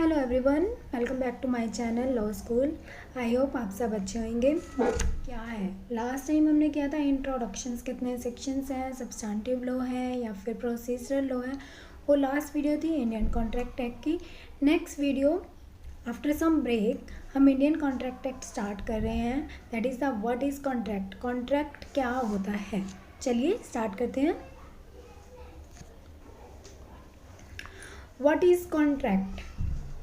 Hello everyone, welcome back to my channel law school. I hope आप सब अच्छे होंगे। क्या है, लास्ट टाइम हमने किया था इंट्रोडक्शंस, कितने सेक्शंस हैं, सब्सटेंटिव लॉ है या फिर प्रोसीजरल लॉ है। वो लास्ट वीडियो थी इंडियन कॉन्ट्रैक्ट एक्ट की। Next video after some break हम इंडियन कॉन्ट्रैक्ट एक्ट स्टार्ट कर रहे हैं। That is the what is contract, contract क्या होता है। चलिए स्टार्ट करते हैं। व्हाट इज़ कॉन्ट्रैक्ट,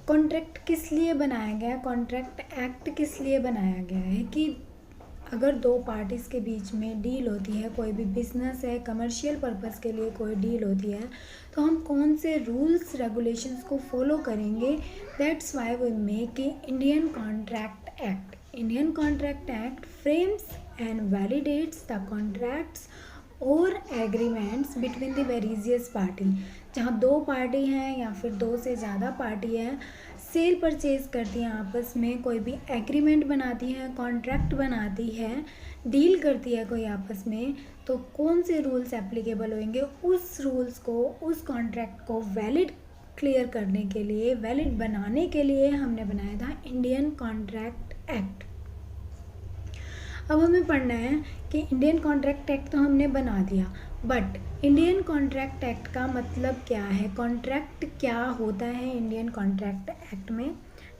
कॉन्ट्रैक्ट किस लिए बनाया गया है, कॉन्ट्रैक्ट एक्ट किस लिए बनाया गया है कि अगर दो पार्टीज़ के बीच में डील होती है, कोई भी बिजनेस है, कमर्शियल पर्पस के लिए कोई डील होती है, तो हम कौन से रूल्स रेगुलेशंस को फॉलो करेंगे। That's why we make Indian contract act. Indian contract act frames and validates the contracts और agreements between the various party. जहाँ दो पार्टी हैं या फिर दो से ज़्यादा पार्टी हैं, सेल परचेज करती हैं, आपस में कोई भी एग्रीमेंट बनाती हैं, कॉन्ट्रैक्ट बनाती है, डील करती है कोई आपस में, तो कौन से रूल्स एप्लीकेबल होंगे, उस रूल्स को, उस कॉन्ट्रैक्ट को वैलिड क्लियर करने के लिए, वैलिड बनाने के लिए हमने बनाया था इंडियन कॉन्ट्रैक्ट एक्ट। अब हमें पढ़ना है कि इंडियन कॉन्ट्रैक्ट एक्ट तो हमने बना दिया, बट इंडियन कॉन्ट्रैक्ट एक्ट का मतलब क्या है, कॉन्ट्रैक्ट क्या होता है इंडियन कॉन्ट्रैक्ट एक्ट में।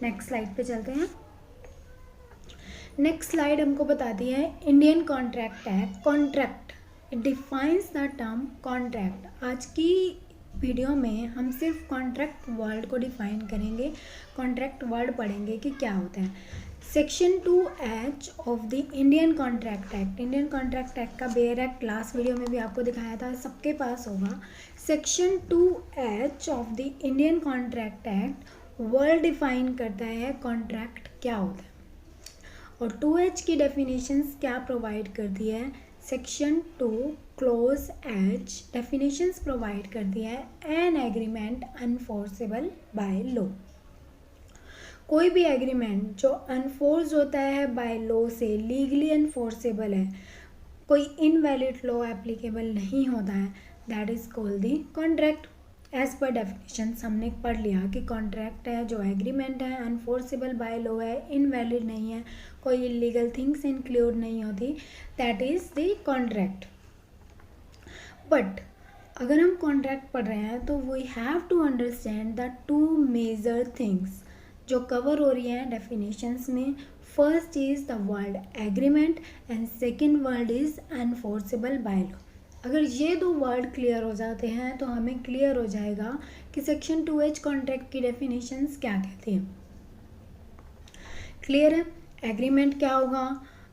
नेक्स्ट स्लाइड पे चलते हैं। नेक्स्ट स्लाइड हमको बताती है Indian contract act, contract, it defines the term contract. आज की वीडियो में हम सिर्फ कॉन्ट्रैक्ट वर्ड को डिफाइन करेंगे, कॉन्ट्रैक्ट वर्ड पढ़ेंगे कि क्या होता है। Section 2H of the Indian contract act, Indian contract act का बेयर एक्ट लास्ट वीडियो में भी आपको दिखाया था, सबके पास होगा। Section 2H of the Indian contract act word define करता है कॉन्ट्रैक्ट क्या होता है, और 2H की डेफिनेशंस क्या प्रोवाइड करती है। Section 2 clause H definitions provide करती है an agreement enforceable by law. कोई भी एग्रीमेंट जो अनफोर्स होता है बाय लॉ से, लीगली अनफोर्सेबल है, कोई इनवैलिड लॉ एप्लीकेबल नहीं होता है, that is called the contract. As per definition हमने पढ़ लिया कि कॉन्ट्रैक्ट है जो एग्रीमेंट है, अनफोर्सेबल बाय लॉ है, इनवैलिड नहीं है, कोई इलीगल थिंग्स इंक्लूड नहीं होती, that is the contract. But अगर हम कॉन्ट्रैक्ट पढ़ रहे हैं तो we have to understand the two major things जो कवर हो रही हैं डेफिनेशंस में। First is the word agreement and second word is enforceable by law. अगर ये दो वर्ड क्लियर हो जाते हैं तो हमें क्लियर हो जाएगा कि सेक्शन 2H कॉन्ट्रैक्ट की डेफिनेशंस क्या कहती हैं। क्लियर है, एग्रीमेंट क्या होगा,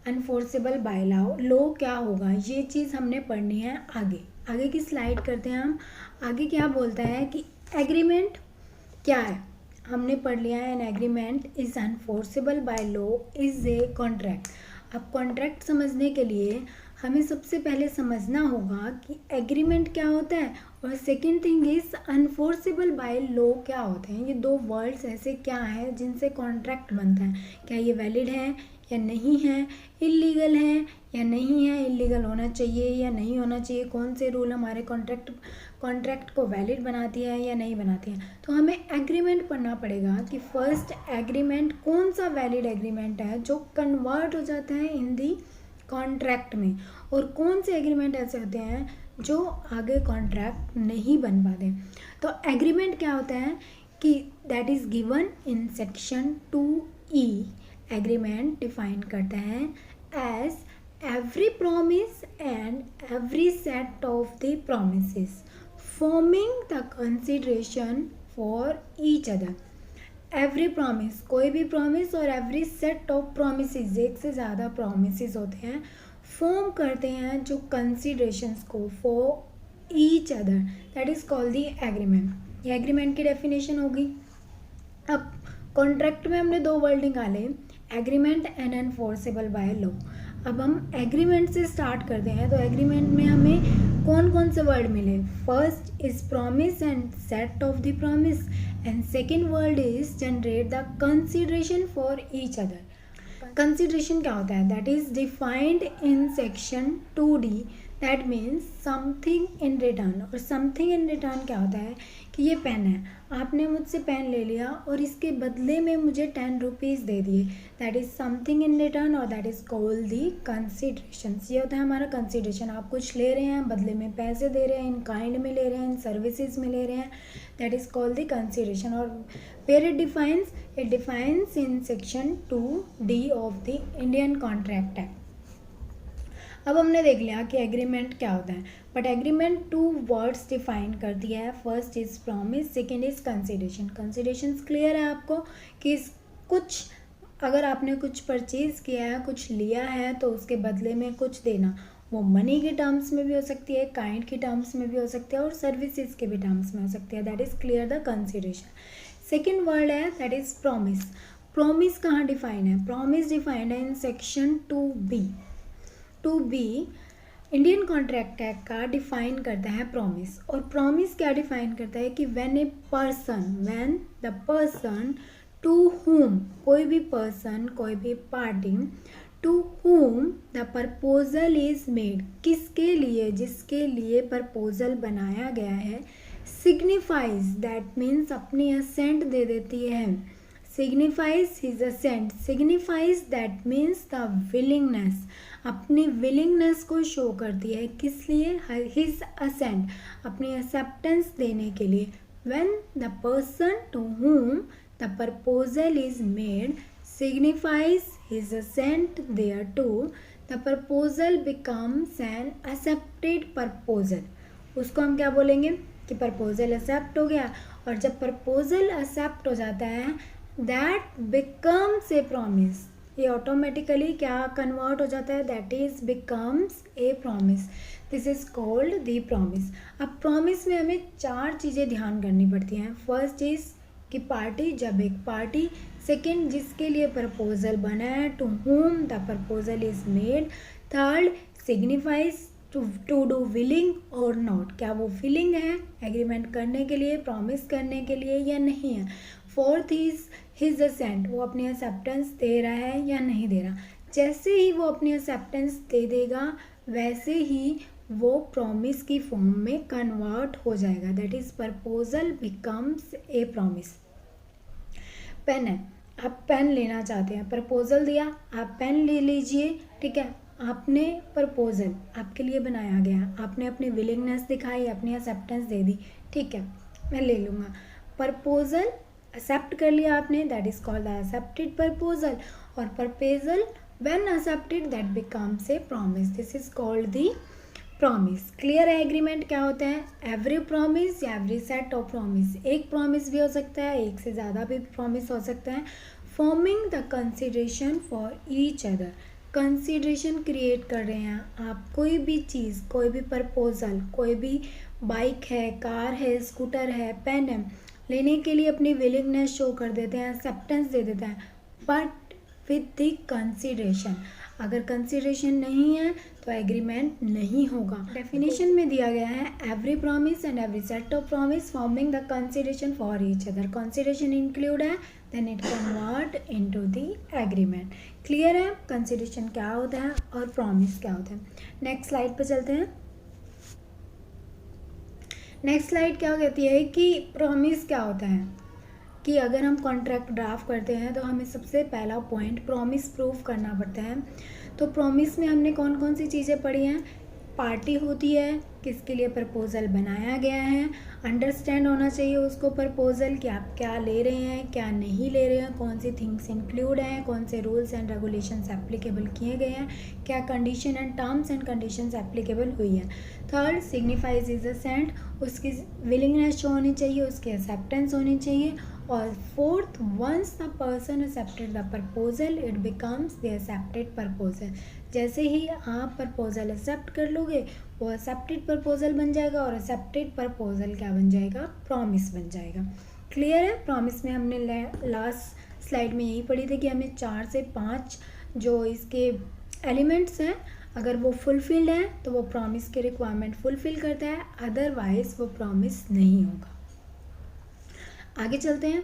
अनफोर्सेबल बाय लॉ क्या होगा, ये चीज़ हमने पढ़नी है। आगे की स्लाइड करते हैं हम। आगे क्या बोलता है कि एग्रीमेंट क्या है, हमने पढ़ लिया है an agreement is enforceable by law is a contract. अब कॉन्ट्रैक्ट समझने के लिए हमें सबसे पहले समझना होगा कि एग्रीमेंट क्या होता है, और second thing is enforceable by law क्या होते हैं। ये दो वर्ड्स ऐसे क्या हैं जिनसे कॉन्ट्रैक्ट बनता है, क्या ये वैलिड है या नहीं है, इलीगल है या नहीं है, इलीगल होना चाहिए या नहीं होना चाहिए, कौन से रूल हमारे कॉन्ट्रैक्ट को वैलिड बनाती है या नहीं बनाती है। तो हमें एग्रीमेंट पढ़ना पड़ेगा कि फर्स्ट एग्रीमेंट कौन सा वैलिड एग्रीमेंट है जो कन्वर्ट हो जाता है इन दी कॉन्ट्रैक्ट में, और कौन से एग्रीमेंट ऐसे होते हैं जो आगे कॉन्ट्रैक्ट नहीं बन पाते। तो एग्रीमेंट क्या होता है कि that is given in section 2E। Agreement define करता है as every promise and every set of the promises forming the consideration for each other। every promise, कोई भी promise, और every set of promises, एक से ज़्यादा promises होते हैं, form करते हैं जो considerations को for each other, that is called the agreement। ये agreement की definition होगी। अब कॉन्ट्रैक्ट में हमने दो वर्ड निकाले, एग्रीमेंट एंड अनफोर्सेबल बाय लॉ। अब हम एग्रीमेंट से स्टार्ट करते हैं, तो एग्रीमेंट में हमें कौन कौन से वर्ड मिले। First is promise and set of the promise, and second word is generate the consideration for each other. Consideration क्या होता है, that is defined in section 2D। That means something in return. और something in return क्या होता है कि ये pen है, आपने मुझसे पेन ले लिया और इसके बदले में मुझे 10 रुपीज़ दे दिए, that is something in return और that is called the consideration. ये होता है हमारा कंसिडरेशन। आप कुछ ले रहे हैं, बदले में पैसे दे रहे हैं, इन काइंड में ले रहे हैं, इन सर्विसेज में ले रहे हैं, that is called the consideration. और where it defines in section 2D of the Indian contract act. अब हमने देख लिया कि एग्रीमेंट क्या होता है, बट एग्रीमेंट 2 वर्ड्स डिफाइन कर दिया है। First is promise, second is consideration. Consideration clear है आपको कि कुछ, अगर आपने कुछ परचेज किया है, कुछ लिया है, तो उसके बदले में कुछ देना, वो मनी के टर्म्स में भी हो सकती है, काइंड के टर्म्स में भी हो सकती है और सर्विसेज के भी टर्म्स में हो सकती है, that is clear the consideration. Second word है दैट इज प्रॉमिस। प्रॉमिस कहाँ डिफाइन है? प्रॉमिस डिफाइंड है in section 2B Indian contract act का डिफाइन करता है प्रॉमिस। और प्रॉमिस क्या डिफाइन करता है कि when the person to whom, कोई भी पर्सन, कोई भी party, to whom the proposal is made, किसके लिए, जिसके लिए प्रपोजल बनाया गया है, सिग्निफाइज, दैट मीन्स अपनी असेंट दे देती है, signifies his assent, signifies that means the willingness, अपनी willingness को शो करती है, किस लिए, his assent, अपनी acceptance देने के लिए। when the person to whom the proposal is made signifies his assent thereto, the proposal becomes an accepted proposal। उसको हम क्या बोलेंगे कि प्रपोजल एक्सेप्ट हो गया। और जब प्रपोजल एक्सेप्ट हो जाता है दैट बिकम्स ए प्रॉमिस, ये ऑटोमेटिकली क्या कन्वर्ट हो जाता है, that is becomes a promise, this is called the promise. अब प्रॉमिस में हमें 4 चीज़ें ध्यान करनी पड़ती हैं। फर्स्ट इज कि पार्टी, जब एक पार्टी, सेकेंड जिसके लिए प्रपोजल बना है, to whom the proposal is made, third signifies to do willing और नॉट, क्या वो विलिंग है एग्रीमेंट करने के लिए, प्रॉमिस करने के लिए या नहीं है, फोर्थ इज हिज असेंट, वो अपनी एक्सेप्टेंस दे रहा है या नहीं दे रहा। जैसे ही वो अपनी एक्सेप्टेंस दे देगा वैसे ही वो प्रॉमिस की फॉर्म में कन्वर्ट हो जाएगा, that is proposal becomes a promise. Pen है, आप पेन लेना चाहते हैं, प्रपोजल दिया, आप पेन ले लीजिए, ठीक है, आपने प्रपोजल आपके लिए बनाया गया, आपने अपनी विलिंगनेस दिखाई, अपनी एक्सेप्टेंस दे दी, ठीक है मैं ले लूँगा, प्रपोजल एक्सेप्ट कर लिया आपने, that is called the accepted proposal. और proposal when accepted that becomes a promise, this is called the promise. Clear है एग्रीमेंट क्या होता है? एवरी प्रॉमिस या एवरी सेट ऑफ प्रॉमिस, एक प्रॉमिस भी हो सकता है, एक से ज़्यादा भी प्रॉमिस हो सकता है, forming the consideration for each other, consideration create कर रहे हैं आप, कोई भी चीज़, कोई भी प्रपोजल, कोई भी बाइक है, कार है, स्कूटर है, पेन है, लेने के लिए अपनी विलिंगनेस शो कर देते हैं, एक्सेप्टेंस दे देते हैं, बट विद द कंसिडरेशन, अगर कंसिडरेशन नहीं है तो एग्रीमेंट नहीं होगा। डेफिनेशन में दिया गया है every promise and every set of promise forming the consideration for each other, consideration include है then it convert into the agreement. Clear है कंसिडरेशन क्या होता है और प्रॉमिस क्या होता है। नेक्स्ट स्लाइड पे चलते हैं। नेक्स्ट स्लाइड क्या कहती है कि प्रॉमिस क्या होता है, कि अगर हम कॉन्ट्रैक्ट ड्राफ्ट करते हैं तो हमें सबसे पहला पॉइंट प्रॉमिस प्रूफ करना पड़ता है। तो प्रॉमिस में हमने कौन कौन सी चीज़ें पढ़ी हैं, पार्टी होती है, किसके लिए प्रपोजल बनाया गया है, अंडरस्टैंड होना चाहिए उसको प्रपोजल कि आप क्या ले रहे हैं, क्या नहीं ले रहे हैं, कौन सी थिंग्स इंक्लूड हैं, कौन से रूल्स एंड रेगुलेशंस एप्लीकेबल किए गए हैं, क्या condition and terms and conditions applicable हुई है। थर्ड सिग्निफाइज इज असेंट, उसकी विलिंगनेस शो होनी चाहिए, उसकी एक्सेप्टेंस होनी चाहिए। और fourth once the person accepted the proposal it becomes the accepted proposal, जैसे ही आप प्रपोजल एक्सेप्ट कर लोगे वो एक्सेप्टेड प्रपोजल बन जाएगा और एक्सेप्टेड प्रपोजल क्या बन जाएगा, प्रॉमिस बन जाएगा। क्लियर है। प्रॉमिस में हमने लास्ट स्लाइड में यही पढ़ी थी कि हमें 4 से 5 जो इसके एलिमेंट्स हैं अगर वो फुलफिल्ड हैं तो वो प्रॉमिस के रिक्वायरमेंट फुलफिल करता है, अदरवाइज वो प्रॉमिस नहीं होगा। आगे चलते हैं।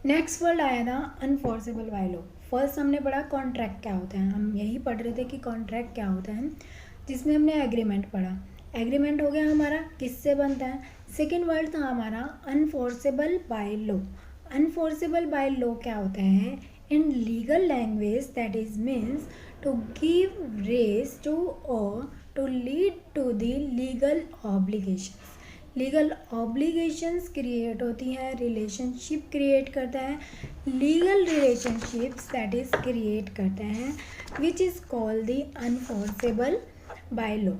नेक्स्ट वर्ड आया था अनफोर्सेबल बाय लॉ। फर्स्ट हमने पढ़ा कॉन्ट्रैक्ट क्या होता है, हम यही पढ़ रहे थे कि कॉन्ट्रैक्ट क्या होता है। जिसमें हमने एग्रीमेंट पढ़ा। एग्रीमेंट हो गया हमारा, किससे बनता है? सेकेंड वर्ड था हमारा enforceable by law. Enforceable by law क्या होता है? In legal language that is means to give rise to और to lead to the legal obligations. Legal obligations create होती हैं, रिलेशनशिप क्रिएट करता है, legal relationships that is create करता है which is called the enforceable by law.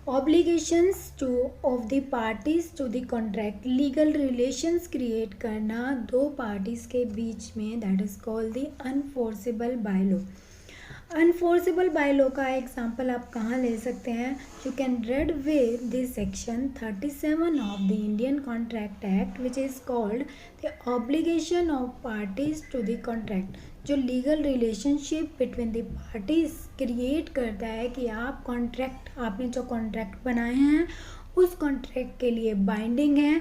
Obligations to of the parties to the contract, legal relations create करना दो parties के बीच में, that is called the enforceable by law. Enforceable by law का example आप कहाँ ले सकते हैं? You can read with this section 37 of the Indian contract act which is called the obligation of parties to the contract, जो legal relationship between the parties create करता है कि आप कॉन्ट्रैक्ट, आपने जो कॉन्ट्रैक्ट बनाए हैं उस कॉन्ट्रैक्ट के लिए बाइंडिंग है,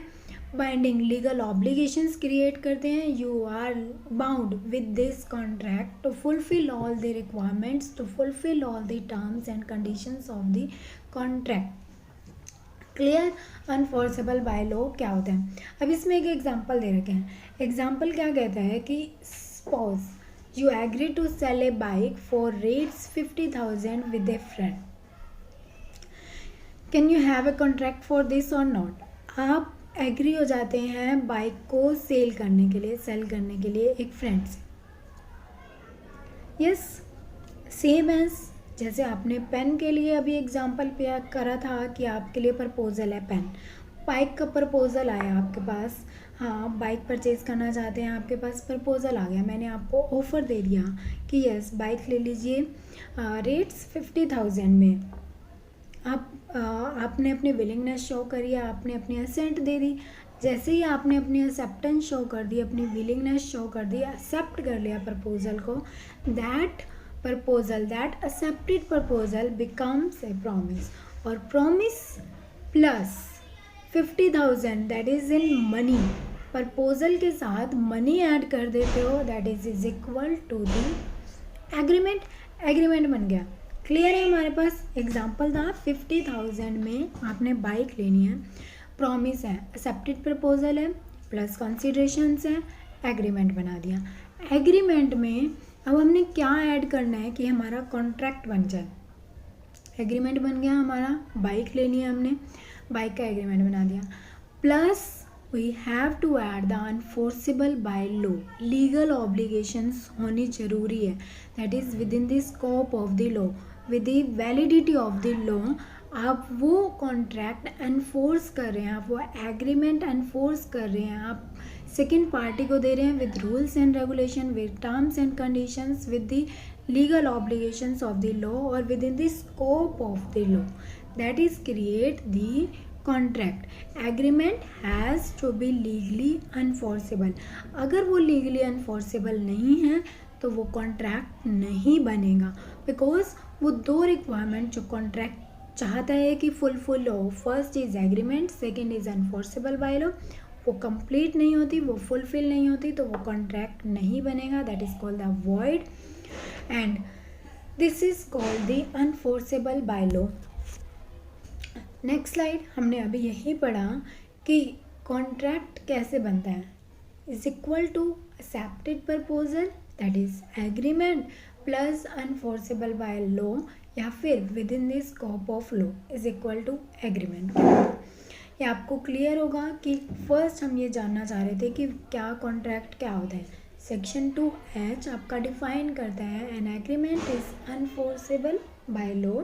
बाइंडिंग लीगल ऑब्लिगेशंस क्रिएट करते हैं। You are bound with this contract to fulfil all the requirements, to fulfil all the terms and conditions of the contract. Clear? Enforceable by law क्या होता है? अब इसमें एक एग्जांपल दे रखे हैं। एग्जांपल क्या कहता है कि suppose you agree to sell a bike for rates 50,000 with a friend, can you have a contract for this और नॉट? आप एग्री हो जाते हैं बाइक को सेल करने के लिए, सेल करने के लिए एक फ्रेंड से। यस, सेम एज जैसे आपने पेन के लिए अभी एग्जांपल पे करा था कि आपके लिए प्रपोजल है पेन, बाइक का प्रपोजल आया आपके पास, हाँ बाइक परचेज़ करना चाहते हैं, आपके पास प्रपोजल आ गया, मैंने आपको ऑफ़र दे दिया कि यस बाइक ले लीजिए रेट्स 50,000 में। आपने अपनी विलिंगनेस शो करी, आपने अपनी असेंट दे दी। जैसे ही आपने अपनी एक्सेप्टेंस शो कर दी, अपनी विलिंगनेस शो कर दी, एक्सेप्ट कर लिया प्रपोजल को, that proposal, that accepted proposal becomes a promise, और promise plus 50,000 that is in money, proposal के साथ मनी ऐड कर देते हो, that is equal to the agreement. Agreement बन गया। क्लियर है? हमारे पास एग्जाम्पल था 50,000 में आपने बाइक लेनी है, प्रॉमिस है, एक्सेप्टेड प्रपोजल है, प्लस कंसिडरेशंस है, एग्रीमेंट बना दिया। एग्रीमेंट में अब हमने क्या ऐड करना है कि हमारा कॉन्ट्रैक्ट बन जाए। एग्रीमेंट बन गया हमारा, बाइक लेनी है हमने, बाइक का एग्रीमेंट बना दिया, plus we have to add the enforceable by law, legal obligations होनी जरूरी है, that is with in the scope of the law, with the validity of the law. आप वो कॉन्ट्रैक्ट एनफोर्स कर रहे हैं, आप वो एग्रीमेंट एनफोर्स कर रहे हैं, आप सेकेंड पार्टी को दे रहे हैं with rules and regulation, with terms and conditions, with the legal obligations of the law और with in the scope of the law, that is create the contract. Agreement has to be legally enforceable. अगर वो legally अनफोर्सेबल नहीं है तो वो contract नहीं बनेगा, because वो दो रिक्वायरमेंट जो कॉन्ट्रैक्ट चाहता है कि फुलफिल हो, first is agreement, second is enforceable by law, वो कंप्लीट नहीं होती, वो फुलफिल नहीं होती तो वो कॉन्ट्रैक्ट नहीं बनेगा, that is called the void and this is called the enforceable by law. Next slide, हमने अभी यही पढ़ा कि कॉन्ट्रैक्ट कैसे बनता है, is equal to accepted proposal that is agreement plus enforceable by law या फिर with in the scope of law is equal to agreement. ये आपको क्लियर होगा कि फर्स्ट हम ये जानना चाह रहे थे कि क्या कॉन्ट्रैक्ट क्या होता है। सेक्शन 2H आपका डिफाइन करता है an agreement is enforceable by law.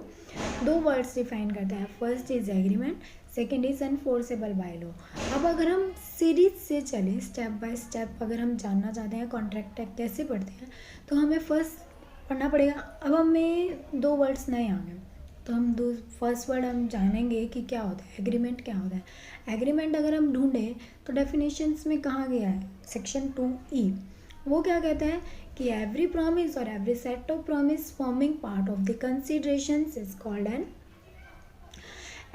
दो वर्ड्स डिफाइन करता है, first is agreement, second is enforceable by law. अब अगर हम सीरीज से चलें स्टेप बाय स्टेप, अगर हम जानना चाहते हैं कॉन्ट्रैक्ट कैसे पढ़ते हैं तो हमें फर्स्ट पढ़ना पड़ेगा। अब हमें दो वर्ड्स नए आ गए तो हम फर्स्ट वर्ड हम जानेंगे कि क्या होता है एग्रीमेंट, क्या होता है एग्रीमेंट। अगर हम ढूंढें तो डेफिनेशंस में कहाँ गया है, सेक्शन 2E। वो क्या कहता है कि एवरी प्रॉमिस और every set of promise forming part of the considerations is called an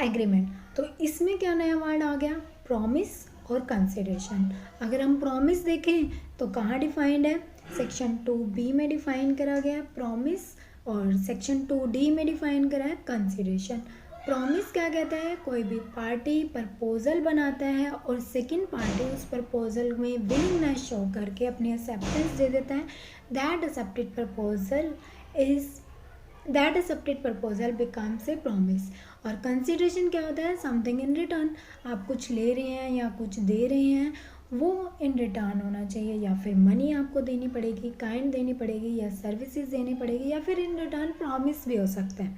agreement. तो इसमें क्या नया वर्ड आ गया, प्रॉमिस और कंसिडरेशन। अगर हम प्रॉमिस देखें तो कहाँ डिफाइंड है, सेक्शन 2B में डिफाइन करा गया। प्रॉमिस और सेक्शन 2D में डिफाइन करा है कंसीडरेशन। प्रॉमिस क्या कहता है, कोई भी पार्टी प्रपोजल बनाता है और सेकंड पार्टी उस प्रपोजल में विलिंगनेस शो करके अपनी एक्सेप्टेंस दे देता है, that accepted proposal becomes a promise. और कंसीडरेशन क्या होता है, समथिंग इन रिटर्न, आप कुछ ले रहे हैं या कुछ दे रहे हैं, वो इन रिटर्न होना चाहिए, या फिर मनी आपको देनी पड़ेगी, काइंड देनी पड़ेगी, या सर्विसेज देनी पड़ेगी, या फिर इन रिटर्न प्रॉमिस भी हो सकता है,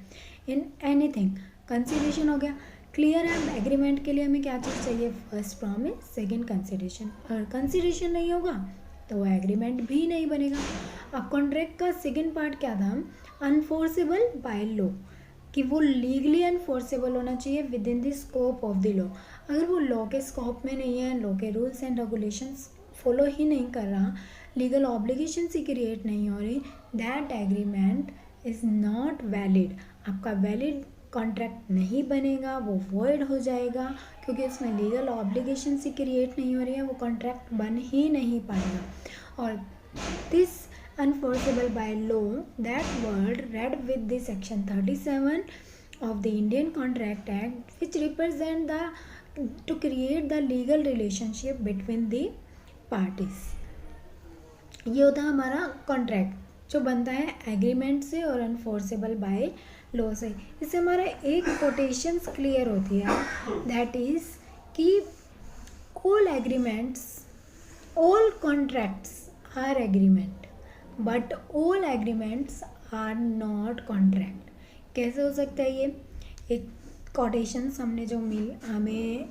इन एनीथिंग। कंसीडरेशन हो गया। क्लियर है। एग्रीमेंट के लिए हमें क्या चीज़ चाहिए, फर्स्ट प्रॉमिस, सेकंड कंसीडरेशन। और कंसीडरेशन नहीं होगा तो वो एग्रीमेंट भी नहीं बनेगा। अब कॉन्ट्रैक्ट का सेकंड पार्ट क्या था, अनफोर्सेबल बाय लॉ, कि वो लीगली अनफोर्सेबल होना चाहिए with in the scope of the law. अगर वो लॉ के स्कोप में नहीं है, लॉ के रूल्स एंड रेगुलेशंस फॉलो ही नहीं कर रहा, लीगल ऑब्लिगेशन ही क्रिएट नहीं हो रही, that agreement is not valid. आपका वैलिड कॉन्ट्रैक्ट नहीं बनेगा, वो वॉइड हो जाएगा, क्योंकि उसमें लीगल ऑब्लिगेशन ही क्रिएट नहीं हो रही है, वो कॉन्ट्रैक्ट बन ही नहीं पाएगा। और this unenforceable by law, that word read with the section 37 of the Indian Contract Act, which represent the to create the legal relationship between the parties। ये होता है हमारा कॉन्ट्रैक्ट जो बनता है एग्रीमेंट से और अनफोर्सेबल बाय लॉ से। इससे हमारा एक कोटेशंस क्लियर होती है, दैट इज कि all agreements, all contracts are agreement but all agreements are not contract. कैसे हो सकता है ये, एक कोटेशंस हमने जो हमें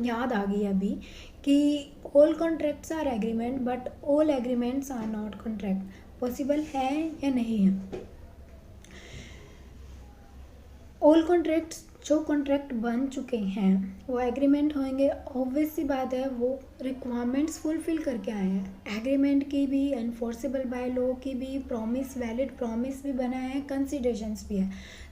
याद आ गई अभी कि all contracts are agreement but all agreements are not contract. Possible है या नहीं है? ऑल कॉन्ट्रैक्ट्स, जो कॉन्ट्रैक्ट बन चुके हैं वो एग्रीमेंट होंगे। ऑब्वियस सी बात है, वो रिक्वायरमेंट्स फुलफिल करके आए हैं। एग्रीमेंट की भी, एनफोर्सेबल बाय लॉ की भी, प्रॉमिस, वैलिड प्रॉमिस भी बना है, कंसीडरेशंस भी है,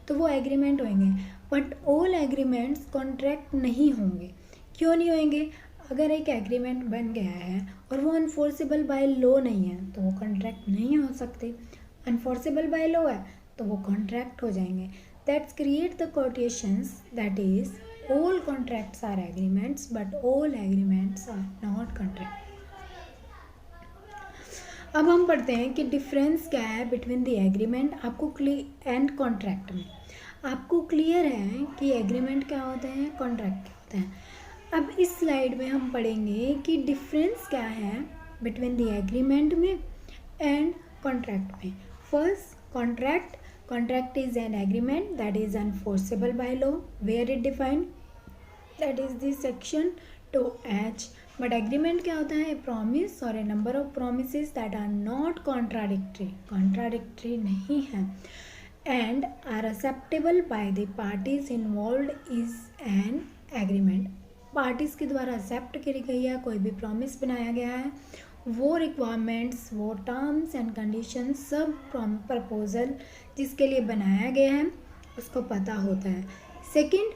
तो वो एग्रीमेंट होंगे। बट ऑल एग्रीमेंट्स कॉन्ट्रैक्ट नहीं होंगे। क्यों नहीं होंगे? अगर एक एग्रीमेंट बन गया है और वो अनफोर्सेबल बाय लॉ नहीं है तो वो कॉन्ट्रैक्ट नहीं हो सकते। अनफोर्सेबल बाय लॉ है तो वो कॉन्ट्रैक्ट हो जाएंगे। That create the quotations, that is all contracts are agreements but all agreements are not contract। अब हम पढ़ते हैं कि डिफरेंस क्या है बिटवीन द एग्रीमेंट आपको एंड कॉन्ट्रैक्ट में। आपको क्लियर है कि एग्रीमेंट क्या होते हैं, कॉन्ट्रैक्ट क्या होते हैं। अब इस स्लाइड में हम पढ़ेंगे कि डिफरेंस क्या है बिटवीन द एग्रीमेंट में एंड कॉन्ट्रैक्ट में। First, contract. Contract is an agreement that is enforceable by law, where it defined, that is the section 2H। But agreement क्या होता है? A promise or a number of promises that are not contradictory, contradictory नहीं है, and are acceptable by the parties involved is an agreement। Parties के द्वारा accept करी गई है, कोई भी प्रॉमिस बनाया गया है, वो रिक्वायरमेंट्स, वो टर्म्स एंड कंडीशंस सब प्रपोजल जिसके लिए बनाया गया है उसको पता होता है। सेकंड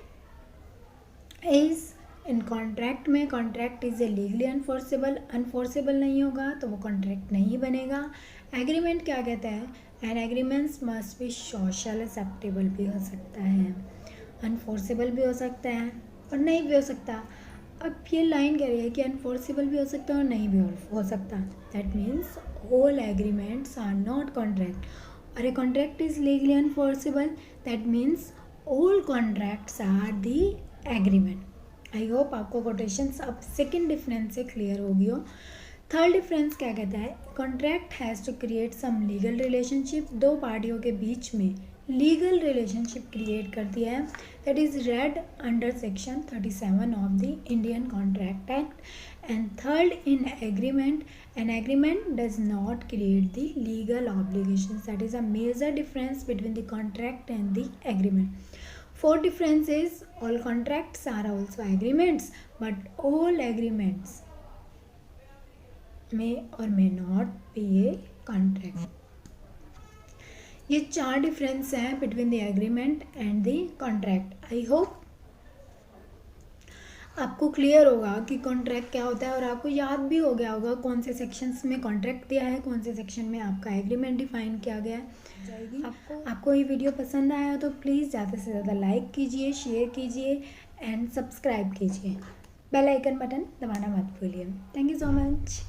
इज इन कॉन्ट्रैक्ट में, कॉन्ट्रैक्ट इज ए लीगली अनफोर्सेबल नहीं होगा तो वो कॉन्ट्रैक्ट नहीं बनेगा। एग्रीमेंट क्या कहता है? And agreements must be social acceptable भी हो सकता है, अनफोर्सेबल भी हो सकता है और नहीं भी हो सकता। अब ये लाइन कह रही है कि अनफोर्सेबल भी हो सकता है और नहीं भी हो सकता। That means all agreements are not contract. और a contract is legally enforceable, that means all contracts are the agreement. I hope आपको कोटेशंस अब सेकेंड डिफरेंस से क्लियर होगी हो। थर्ड डिफरेंस क्या कहता है? Contract has to create some legal relationship, दो पार्टियों के बीच में लीगल रिलेशनशिप क्रिएट करती है, that is read under section 37 of the Indian contract act. And third, in agreement, an agreement does not create the legal obligations, that is a major difference between the contract and the agreement. Fourth difference is all contracts are also agreements but all agreements may or may not be a contract। ये चार difference हैं between the agreement and the contract. I hope आपको clear होगा कि contract क्या होता है और आपको याद भी हो गया होगा कौन से सेक्शंस में कॉन्ट्रैक्ट दिया है, कौन से सेक्शन में आपका एग्रीमेंट डिफाइन किया गया है। जाएगी आपको ये वीडियो पसंद आया तो प्लीज़ ज़्यादा से ज़्यादा लाइक कीजिए, शेयर कीजिए एंड सब्सक्राइब कीजिए। बेल आइकन बटन दबाना मत भूलिए। Thank you so much.